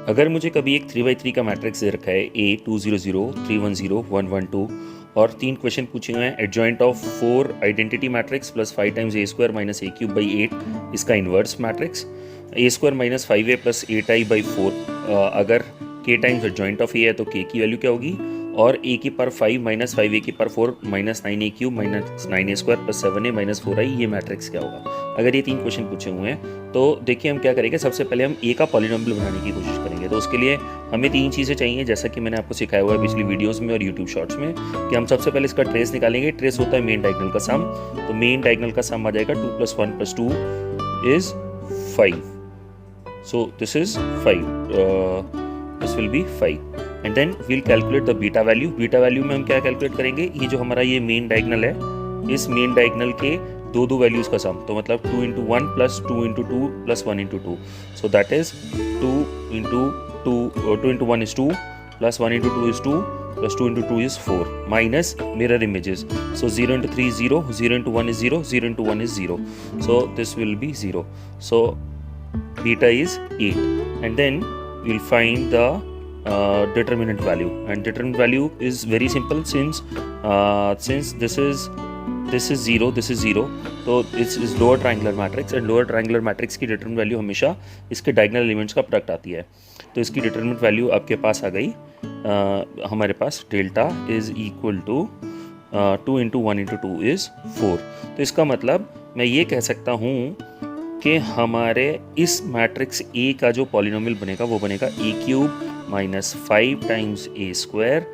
अगर मुझे कभी एक 3x3 का मैट्रिक्स दे रखा है A 2 0 0 3 1 0 1 1 2 और 3 क्वेश्चन पूछे हुए हैं adjoint of 4 identity matrix plus 5 times a square minus a cube by 8 इसका inverse matrix a square minus 5a plus 8i by 4 अगर k times adjoint of a है तो k की वैल्यू क्या होगी और a की पावर 5 माइनस 5a की power 4 minus 9a cube minus 9a square plus 7a minus 4i ये मैट्रिक्स क्या होगा। अगर ये 3 क्वेश्चन पूछे हुए हैं तो देखिए हम क्या करेंगे, सबसे पहले हम a का पॉलिनोमियल बनाने की कोशिश करेंगे। तो उसके लिए हमें 3 चीज़ें चाहिए, जैसा कि मैंने आपको सिखाया हुआ है पिछली वीडियोज़ में और यूट्यूब शॉर्ट्स में, कि हम सबसे पहले इसका ट्रेस निकालेंगे। ट्रेस होता है मेन डायगोनल का सम, तो मेन डायगोनल का सम आ जाएगा 2 + 1 + 2 इज 5। So this is 5, this will be 5 and then we'll calculate the beta value. Beta value में हम क्या कैलकुलेट करेंगे, ये जो हमारा ये मेन डायगोनल है, इस मेन डायगोनल के दो वैल्यूज का सम, तो मतलब 2 × 1 + 2 × 2 + 1 × 2, so that is 2 × 1 is 2 + 1 × 2 is 2 + 2 × 2 is 4 minus mirror images, so 0 × 3 is 0, 0 × 1 is 0, 0 × 1 is 0, so this will be 0, so beta is 8 and then we'll find the determinant value, and determinant value is very simple since this is 0, this is 0, तो this is lower triangular matrix and lower triangular matrix की determinant value हमेशा इसके diagonal elements का product आती है। तो इसकी determinant value आपके पास आ गई, हमारे पास delta is equal to 2 × 1 × 2 is 4। तो इसका मतलब मैं ये कह सकता हूँ कि हमारे इस मैट्रिक्स A का जो पॉलिनोमियल बनेगा वो बनेगा a³ minus 5 times a square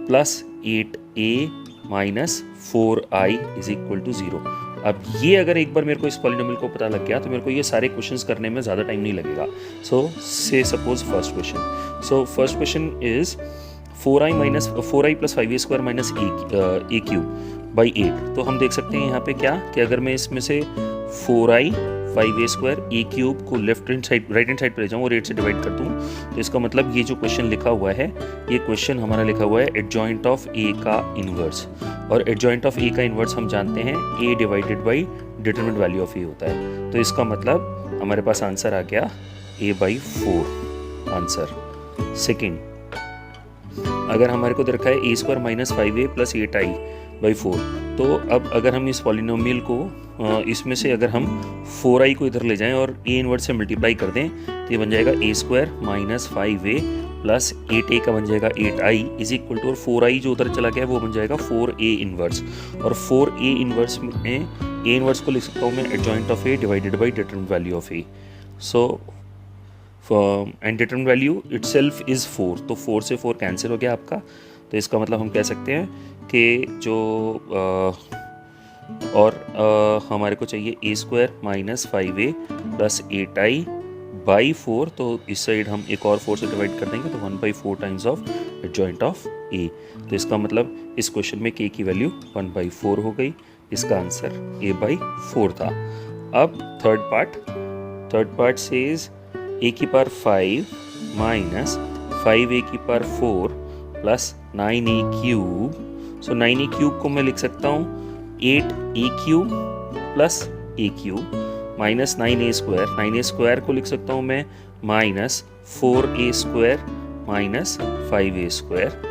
plus 8a minus 4i is equal to 0। अब ये अगर एक बार मेरे को इस पॉलिनोमियल को पता लग गया तो मेरे को ये सारे क्वेश्चन्स करने में ज़्यादा टाइम नहीं लगेगा। सो से suppose first question, so first question is 4i + 5a square minus a cube by 8। तो हम देख सकते हैं यहाँ पे क्या कि अगर मैं इसमें से 4i 5a square a cube को राइट हैंड साइड पर ले जाऊँ और 8 से डिवाइड कर दूँ, तो इसका मतलब ये जो क्वेश्चन लिखा हुआ है, ये क्वेश्चन हमारा लिखा हुआ है एडजॉइंट ऑफ a का इन्वर्स, और एडजॉइंट ऑफ a का इन्वर्स हम जानते हैं a divided by determinant value of a होता है। तो इसका मतलब हमारे पास आंसर आ गया a/4 आंसर। सेकेंड, अगर हमारे को दे रखा है a square minus 5a plus 8i/4, तो अब अगर हम इस पॉलिनोमियल को इसमें से अगर हम 4i को इधर ले जाएं और a इनवर्स से मल्टीप्लाई कर दें तो ये बन जाएगा a square minus 5a plus 8a का बन जाएगा 8i इज इक्वल टू, और 4i जो उधर चला गया वो बन जाएगा 4a इनवर्स, और 4a इनवर्स में a इनवर्स को लिख सकता हूँ मैं adjoint of a divided by determinant value of a। So and determinant value itself is 4, तो 4 से 4 कैंसिल हो गया आपका। तो इसका मतलब हम कह सकते हैं कि जो हमारे को चाहिए a square minus 5a plus 8i/4, तो इस साइड हम एक और 4 से डिवाइड कर देंगे तो 1/4 times of adjoint of a। तो इसका मतलब इस क्वेश्चन में k की वैल्यू 1/4 हो गई, इसका आंसर a/4 था। अब थर्ड पार्ट सेज a की पावर 5 माइनस 5a की power 4 plus 9a cube, so 9a cube को मैं लिख सकता हूँ 8a cube plus a cube minus 9a square, 9a square को लिख सकता हूँ मैं minus 4a square minus 5a square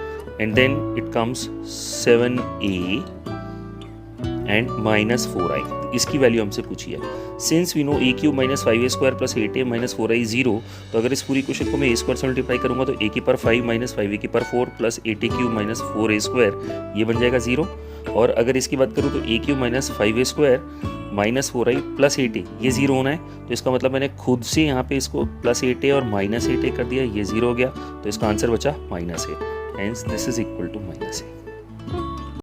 and then it comes 7a and minus 4i। इसकी वैल्यू हमसे पूछी है। Since we know a³ minus 5a square plus 8a minus 4i 0, तो अगर इस पूरी क्वेश्चन को मैं a स्क्वायर से मल्टीप्लाई करूंगा तो a की पावर 5 माइनस 5a की power 4 plus 8a³ minus 4a square ये बन जाएगा 0, और अगर इसकी बात करूँ तो a³ minus 5a square minus 4i plus 8a ये 0 होना है। तो इसका मतलब मैंने खुद से यहाँ पे इसको प्लस 8a और माइनस 8a कर दिया, ये 0 हो गया, तो इसका आंसर बचा -a, hence this is equal to -a।